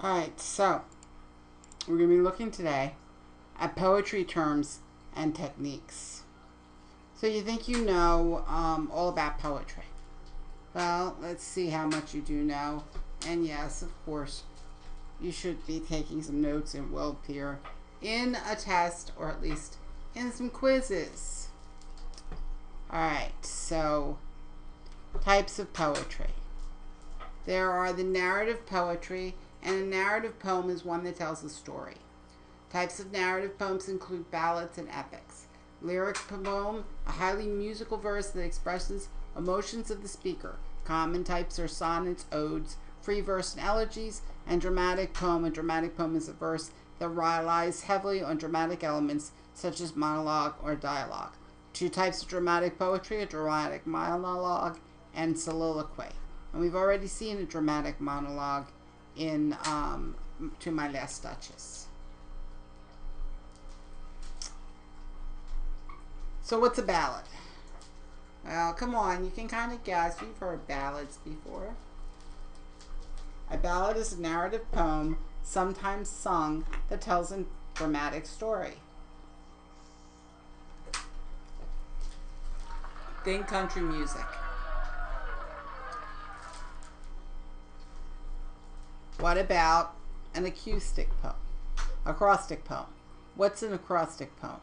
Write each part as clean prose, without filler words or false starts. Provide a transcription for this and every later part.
Alright, so we're going to be looking today at poetry terms and techniques. So you think you know all about poetry. Well, let's see how much you do know. And yes, of course, you should be taking some notes and will appear in a test or at least in some quizzes. Alright, so types of poetry. There are the narrative poetry, and a narrative poem is one that tells a story. Types of narrative poems include ballads and epics. Lyric poem, a highly musical verse that expresses emotions of the speaker. Common types are sonnets, odes, free verse and elegies, and dramatic poem. A dramatic poem is a verse that relies heavily on dramatic elements such as monologue or dialogue. Two types of dramatic poetry, a dramatic monologue and soliloquy. And we've already seen a dramatic monologue in To My Last Duchess. So what's a ballad? Well, come on, you can kind of guess. You've heard ballads before. A ballad is a narrative poem, sometimes sung, that tells a dramatic story. Think country music. What about an acoustic poem? Acrostic poem. What's an acrostic poem?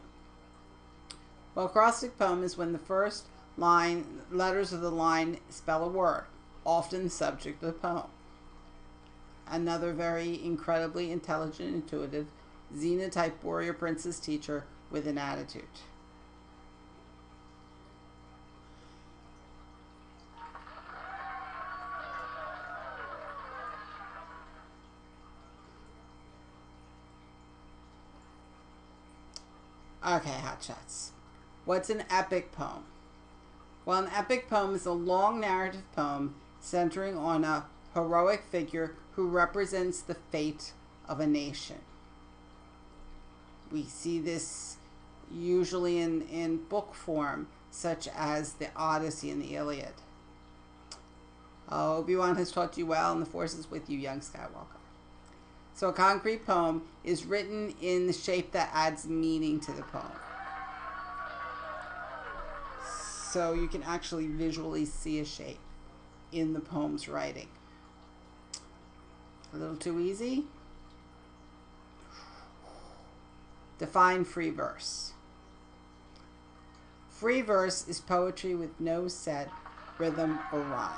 Well, acrostic poem is when the first letters of the line spell a word, often the subject of the poem. Another very incredibly intelligent, intuitive, Xena-type warrior princess teacher with an attitude. Okay, hotshots. What's an epic poem? Well, an epic poem is a long narrative poem centering on a heroic figure who represents the fate of a nation. We see this usually in book form, such as the Odyssey and the Iliad. Obi-Wan has taught you well, and the Force is with you, young Skywalker. So a concrete poem is written in the shape that adds meaning to the poem. So you can actually visually see a shape in the poem's writing. A little too easy? Define free verse. Free verse is poetry with no set rhythm or rhyme.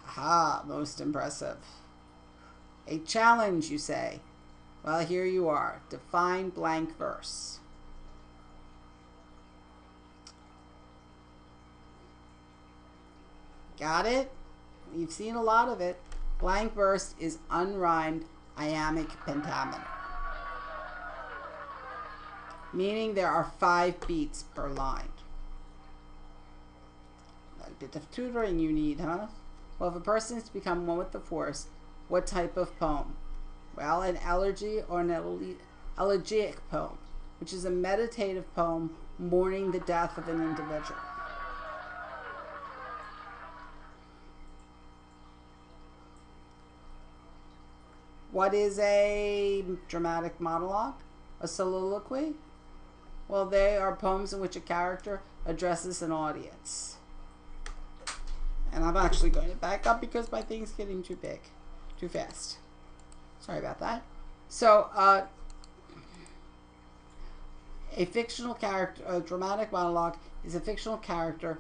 Aha, most impressive. A challenge, you say. Well, here you are. Define blank verse. Got it? You've seen a lot of it. Blank verse is unrhymed iambic pentameter, meaning there are 5 beats per line. A bit of tutoring you need, huh? Well, if a person is to become one with the Force, what type of poem? Well, an elegy or an elegiac poem, which is a meditative poem mourning the death of an individual. What is a dramatic monologue? A soliloquy? Well, they are poems in which a character addresses an audience. And I'm actually going to back up because my thing's getting too big, too fast. Sorry about that. So, a fictional character, a dramatic monologue is a fictional character.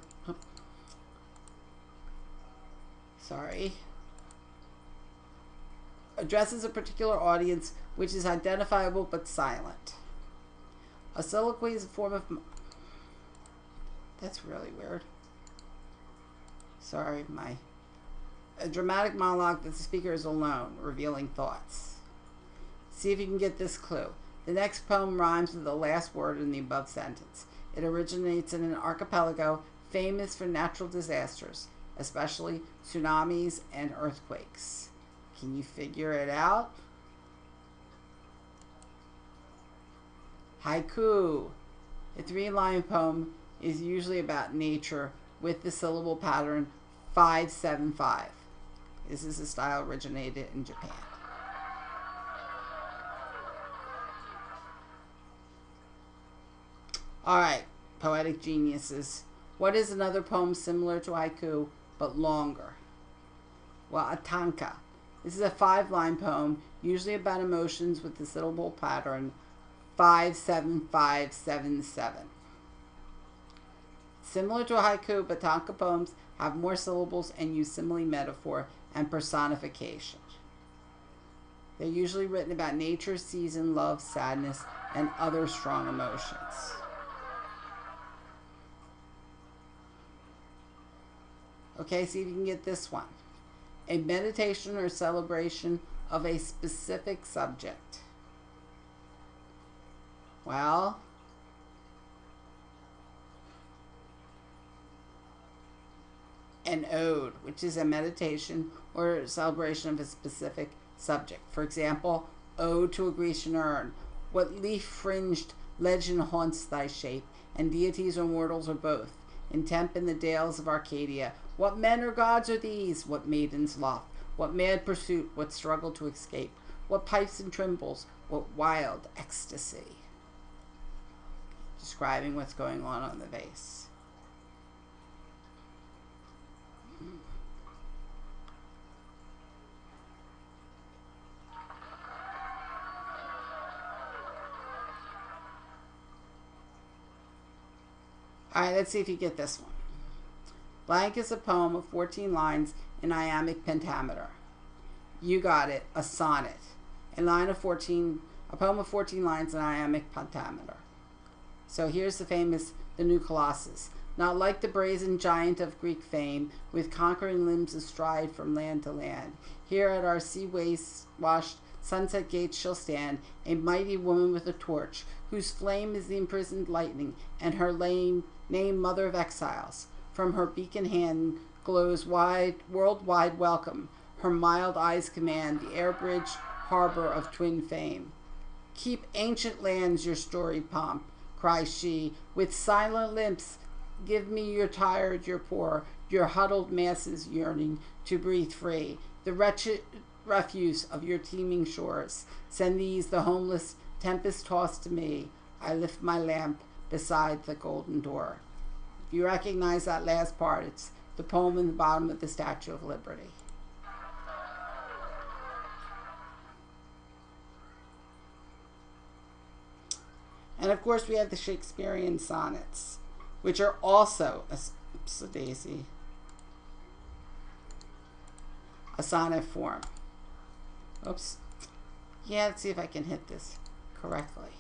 Sorry. Addresses a particular audience which is identifiable but silent. A soliloquy is a form of... That's really weird. Sorry, a dramatic monologue that the speaker is alone, revealing thoughts. See if you can get this clue. The next poem rhymes with the last word in the above sentence. It originates in an archipelago famous for natural disasters, especially tsunamis and earthquakes. Can you figure it out? Haiku. A 3-line poem is usually about nature with the syllable pattern 575. This is a style originated in Japan. Alright, poetic geniuses. What is another poem similar to haiku but longer? Well, a tanka. This is a 5-line poem, usually about emotions with the syllable pattern 57577. Similar to a haiku, but tanka poems have more syllables and use simile, metaphor, and personification. They're usually written about nature, season, love, sadness, and other strong emotions. Okay, see if you can get this one. A meditation or celebration of a specific subject. Well, an ode, which is a meditation or celebration of a specific subject. For example, Ode to a Grecian Urn. What leaf-fringed legend haunts thy shape, and deities or mortals or both, in Tempe in the dales of Arcadia? What men or gods are these? What maidens loft? What mad pursuit? What struggle to escape? What pipes and trembles? What wild ecstasy? Describing what's going on the vase. Alright, let's see if you get this one. Blank is a poem of 14 lines in iambic pentameter. You got it, a sonnet. A poem of 14 lines in iambic pentameter. So here's the new Colossus. Not like the brazen giant of Greek fame, with conquering limbs astride from land to land. Here at our sea-washed sunset gates shall stand a mighty woman with a torch, whose flame is the imprisoned lightning, and her name Mother of Exiles. From her beacon hand glows worldwide welcome. Her mild eyes command the air-bridged harbor of twin fame. Keep ancient lands your storied pomp, cries she, with silent lips. Give me your tired, your poor, your huddled masses yearning to breathe free. The wretched refuse of your teeming shores. Send these, the homeless, tempest-tossed to me. I lift my lamp beside the golden door. If you recognize that last part, it's the poem in the bottom of the Statue of Liberty. And of course we have the Shakespearean sonnets, which are also a sonnet form. Oops. Yeah, let's see if I can hit this correctly.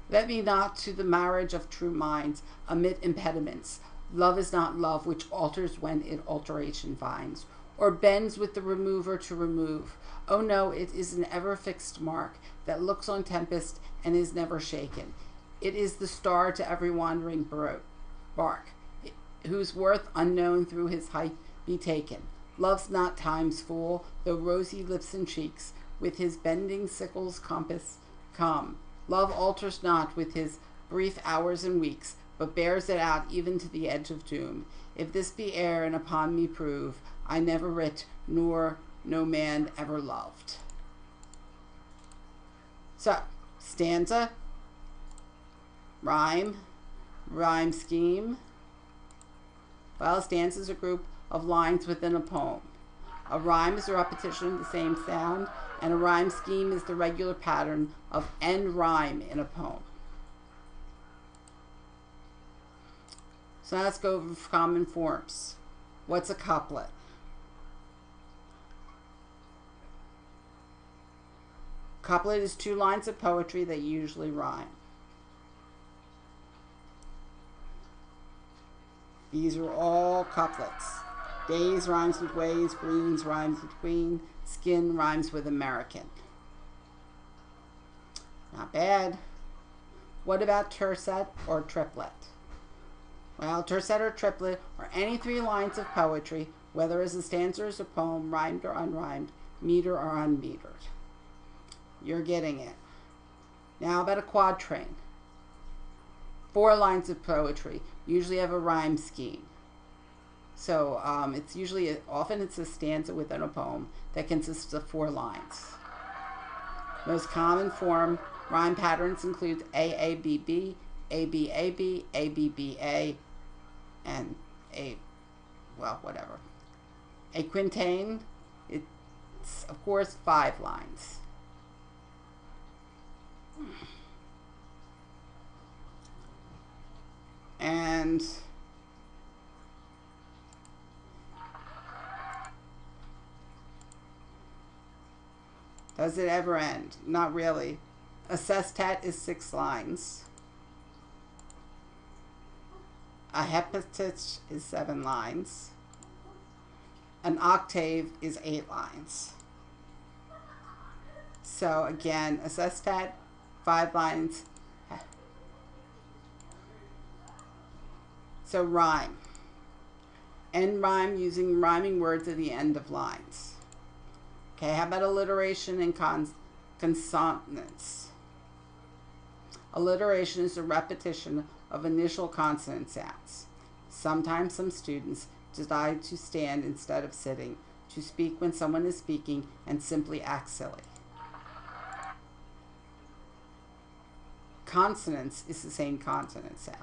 Let me not to the marriage of true minds omit impediments. Love is not love, which alters when it alteration finds, or bends with the remover to remove. Oh no, it is an ever-fixed mark that looks on tempest and is never shaken. It is the star to every wandering bark, whose worth unknown through his height be taken. Love's not time's fool, though rosy lips and cheeks, with his bending sickle's compass come. Love alters not with his brief hours and weeks, but bears it out even to the edge of doom. If this be error and upon me prove, I never writ, nor no man ever loved. So, stanza, rhyme scheme. Well, a stanza is a group of lines within a poem. A rhyme is a repetition of the same sound, and a rhyme scheme is the regular pattern of end rhyme in a poem. So now let's go over common forms. What's a couplet? Couplet is 2 lines of poetry that usually rhyme. These are all couplets. Days rhymes with ways, greens rhymes with queen, skin rhymes with American. Not bad. What about tercet or triplet? Well, tercet or triplet are any 3 lines of poetry, whether as a stanza or as a poem, rhymed or unrhymed, meter or unmetered. You're getting it. Now about a quatrain. 4 lines of poetry usually have a rhyme scheme. So it's usually, often it's a stanza within a poem that consists of 4 lines. Most common form rhyme patterns include AABB, ABAB, ABBA, and whatever. A quintain, it's of course 5 lines. And does it ever end? Not really. A sestet is 6 lines. A heptatich is 7 lines. An octave is 8 lines. So again, a sestet, 5 lines. So rhyme. End rhyme using rhyming words at the end of lines. Okay, how about alliteration and consonants? Alliteration is a repetition of initial consonant sounds. Sometimes some students decide to stand instead of sitting, to speak when someone is speaking, and simply act silly. Consonance is the same consonant sound.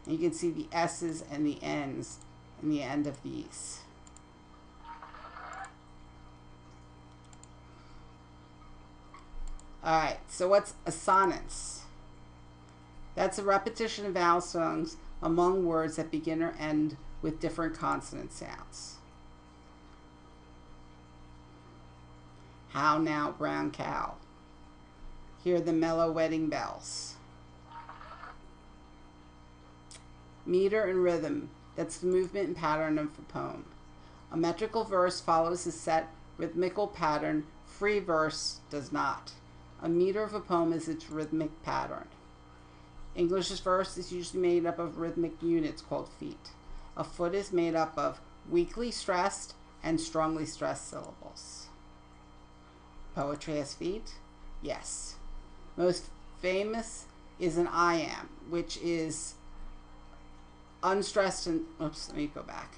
And you can see the S's and the N's in the end of these. Alright, so what's assonance? That's a repetition of vowel sounds among words that begin or end with different consonant sounds. How now, brown cow. Hear the mellow wedding bells. Meter and rhythm, that's the movement and pattern of a poem. A metrical verse follows a set rhythmical pattern. Free verse does not. A meter of a poem is its rhythmic pattern. English verse is usually made up of rhythmic units called feet. A foot is made up of weakly stressed and strongly stressed syllables. Poetry has feet? Yes. Most famous is an iamb, which is unstressed and, oops, let me go back.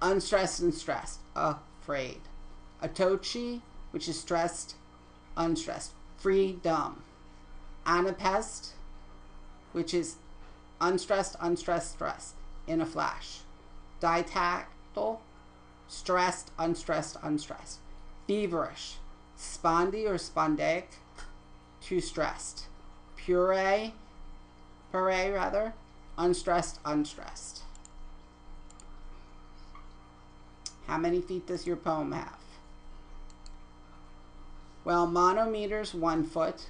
Unstressed and stressed, afraid. A tochi, which is stressed, unstressed. Freedom. Anapest, which is unstressed, unstressed, stress, in a flash. Ditactyl, stressed, unstressed, unstressed. Feverish. Spondy or spondaic, too stressed. Puree, unstressed, unstressed. How many feet does your poem have? Well, monometers 1 foot,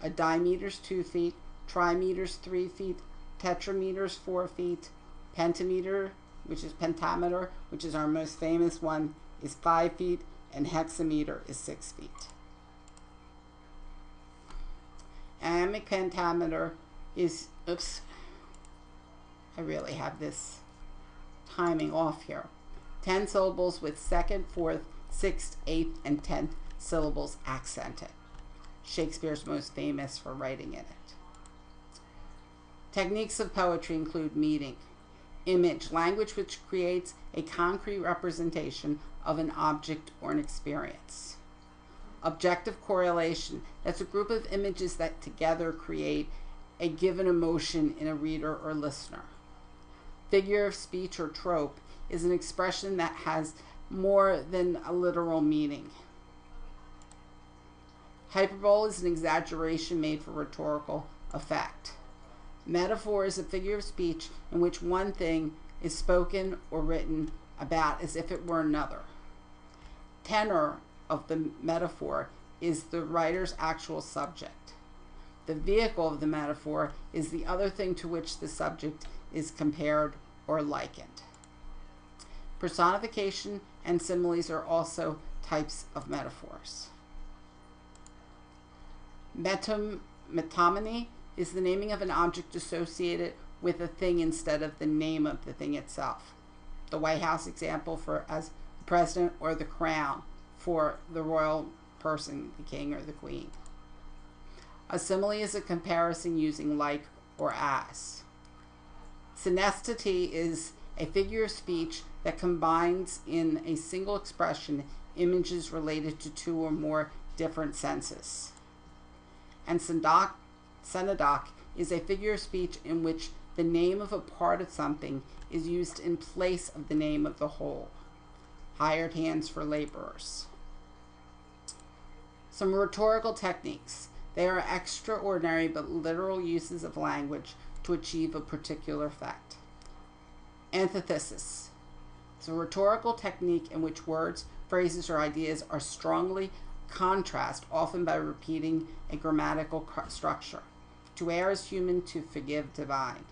a dimeters 2 feet, trimeters 3 feet, tetrameters 4 feet, pentameter, which is pentameter, which is our most famous one, is 5 feet, and hexameter is 6 feet. Iambic pentameter is, oops, I really have this timing off here. 10 syllables with 2nd, 4th, 6th, 8th, and 10th syllables accented. Shakespeare's most famous for writing in it. Techniques of poetry include meaning, image, language which creates a concrete representation of an object or an experience. Objective correlation, that's a group of images that together create a given emotion in a reader or listener. Figure of speech or trope is an expression that has more than a literal meaning. Hyperbole is an exaggeration made for rhetorical effect. Metaphor is a figure of speech in which one thing is spoken or written about as if it were another. Tenor of the metaphor is the writer's actual subject. The vehicle of the metaphor is the other thing to which the subject is compared or likened. Personification and similes are also types of metaphors. Metomony is the naming of an object associated with a thing instead of the name of the thing itself. The White House example for as the president, or the crown for the royal person, the king or the queen. A simile is a comparison using like or as. Synestity is a figure of speech that combines in a single expression images related to two or more different senses. And synecdoche is a figure of speech in which the name of a part of something is used in place of the name of the whole. Hired hands for laborers. Some rhetorical techniques. They are extraordinary but literal uses of language to achieve a particular effect. Antithesis. It's a rhetorical technique in which words, phrases, or ideas are strongly contrast, often by repeating a grammatical structure. To err is human, to forgive divine.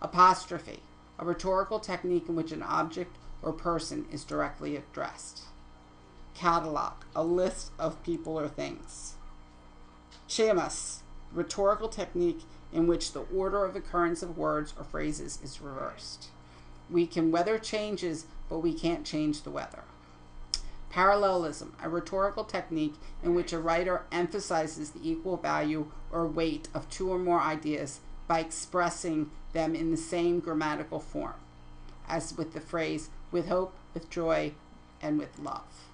Apostrophe. A rhetorical technique in which an object or person is directly addressed. Catalog. A list of people or things. Chiasmus. Rhetorical technique in which the order of occurrence of words or phrases is reversed. We can weather changes, but we can't change the weather. Parallelism, a rhetorical technique in which a writer emphasizes the equal value or weight of two or more ideas by expressing them in the same grammatical form, as with the phrase, with hope, with joy, and with love.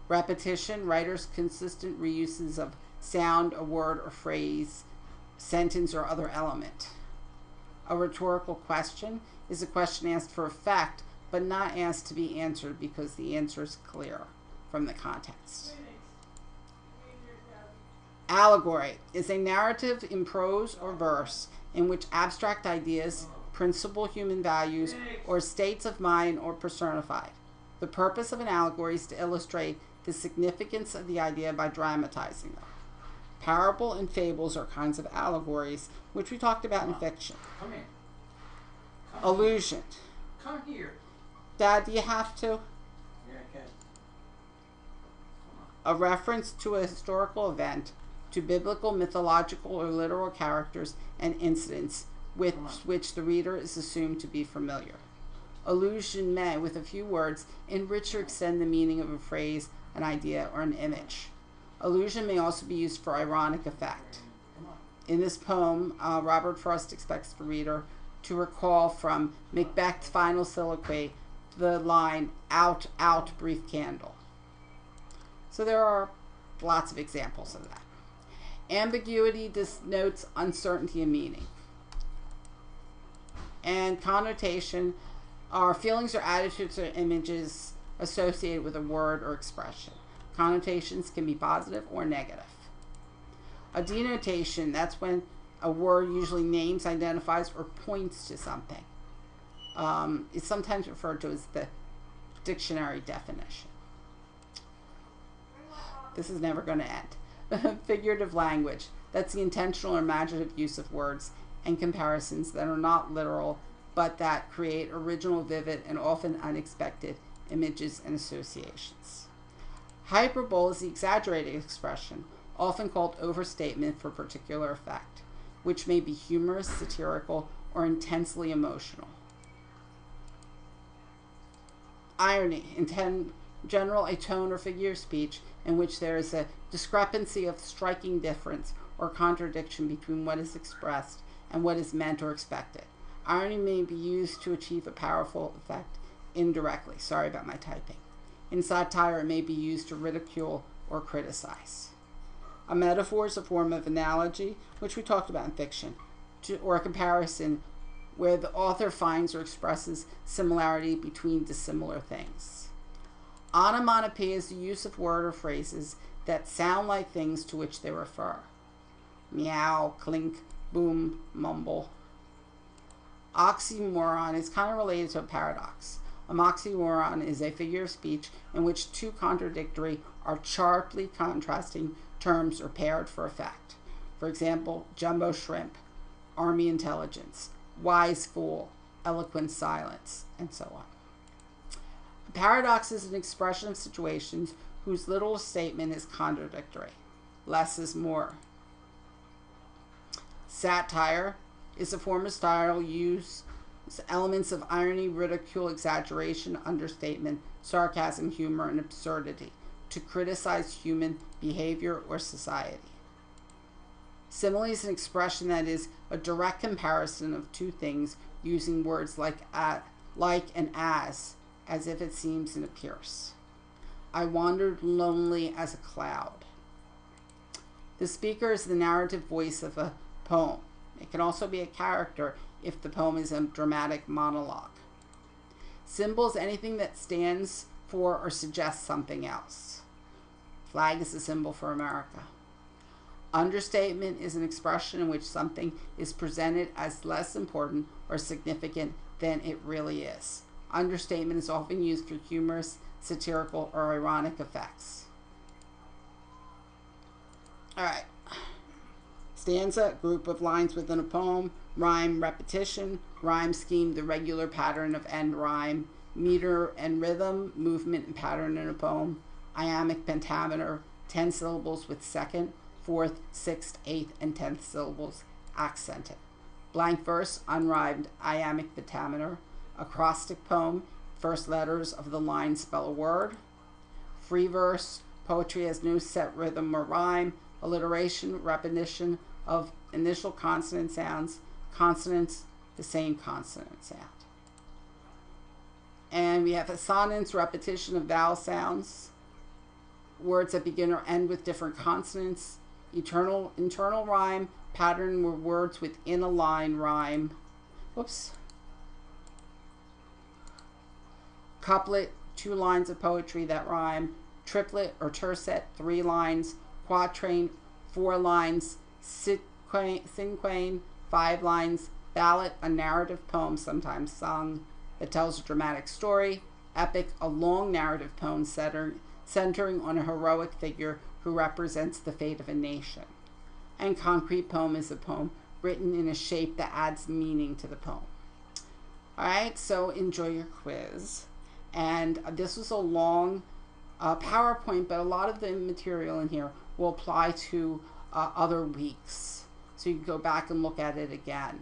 Repetition, writers' consistent reuses of sound, a word or phrase, sentence, or other element. A rhetorical question is a question asked for effect, but not asked to be answered because the answer is clear from the context. Allegory is a narrative in prose or verse in which abstract ideas, principal human values, or states of mind are personified. The purpose of an allegory is to illustrate the significance of the idea by dramatizing them. Parable and fables are kinds of allegories, which we talked about in fiction. Come here. Allusion. Come here. Dad, do you have to? Yeah, I can. A reference to a historical event, to biblical, mythological, or literal characters and incidents with which the reader is assumed to be familiar. Allusion may, with a few words, enrich or extend the meaning of a phrase, an idea, or an image. Allusion may also be used for ironic effect. In this poem, Robert Frost expects the reader to recall from Macbeth's final soliloquy the line, out, out, brief candle. So there are lots of examples of that. Ambiguity denotes uncertainty in meaning. And connotation are feelings or attitudes or images associated with a word or expression. Connotations can be positive or negative. A denotation, that's when a word usually names, identifies, or points to something. It's sometimes referred to as the dictionary definition. This is never going to end. Figurative language, that's the intentional or imaginative use of words and comparisons that are not literal, but that create original, vivid, and often unexpected images and associations. Hyperbole is the exaggerated expression, often called overstatement for particular effect, which may be humorous, satirical, or intensely emotional. Irony, in general, a tone or figure of speech in which there is a discrepancy of striking difference or contradiction between what is expressed and what is meant or expected. Irony may be used to achieve a powerful effect indirectly. Sorry about my typing. In satire, it may be used to ridicule or criticize. A metaphor is a form of analogy, which we talked about in fiction, or a comparison where the author finds or expresses similarity between dissimilar things. Onomatopoeia is the use of words or phrases that sound like things to which they refer. Meow, clink, boom, mumble. Oxymoron is kind of related to a paradox. A oxymoron is a figure of speech in which two contradictory or sharply contrasting terms are paired for effect. For example, jumbo shrimp, army intelligence, wise fool, eloquent silence, and so on. A paradox is an expression of situations whose literal statement is contradictory. Less is more. Satire is a form of style used elements of irony, ridicule, exaggeration, understatement, sarcasm, humor, and absurdity to criticize human behavior or society. Simile is an expression that is a direct comparison of two things using words like and as if it seems and appears. I wandered lonely as a cloud. The speaker is the narrative voice of a poem. It can also be a character if the poem is a dramatic monologue. Symbol is anything that stands for or suggests something else. Flag is a symbol for America. Understatement is an expression in which something is presented as less important or significant than it really is. Understatement is often used for humorous, satirical, or ironic effects. All right. Stanza, group of lines within a poem. Rhyme, repetition. Rhyme scheme, the regular pattern of end rhyme. Meter and rhythm, movement and pattern in a poem. Iambic pentameter, 10 syllables with second, fourth, sixth, eighth, and 10th syllables accented. Blank verse, unrhymed iambic pentameter. Acrostic poem, first letters of the line spell a word. Free verse, poetry has no set rhythm or rhyme. Alliteration, repetition of initial consonant sounds. Consonants, the same consonant sound. And we have assonance, repetition of vowel sounds. Words that begin or end with different consonants. Internal rhyme, pattern where words within a line rhyme. Whoops. Couplet, 2 lines of poetry that rhyme. Triplet or tercet, 3 lines. Quatrain, 4 lines. Cinquain, 5 lines. Ballad, a narrative poem sometimes sung that tells a dramatic story. Epic, a long narrative poem centering on a heroic figure who represents the fate of a nation. And concrete poem is a poem written in a shape that adds meaning to the poem. All right, so enjoy your quiz. And this was a long PowerPoint, but a lot of the material in here will apply to other weeks. So you can go back and look at it again.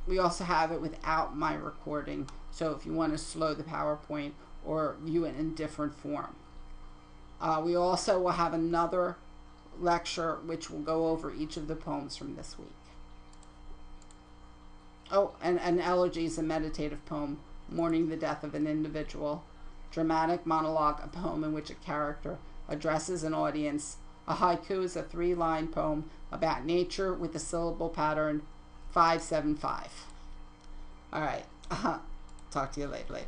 We also have it without my recording, so if you want to slow the PowerPoint or view it in different form. We also will have another lecture which will go over each of the poems from this week. Oh, and an elegy is a meditative poem mourning the death of an individual. Dramatic monologue, a poem in which a character addresses an audience. A haiku is a 3-line poem about nature with a syllable pattern 575. All right. Talk to you later.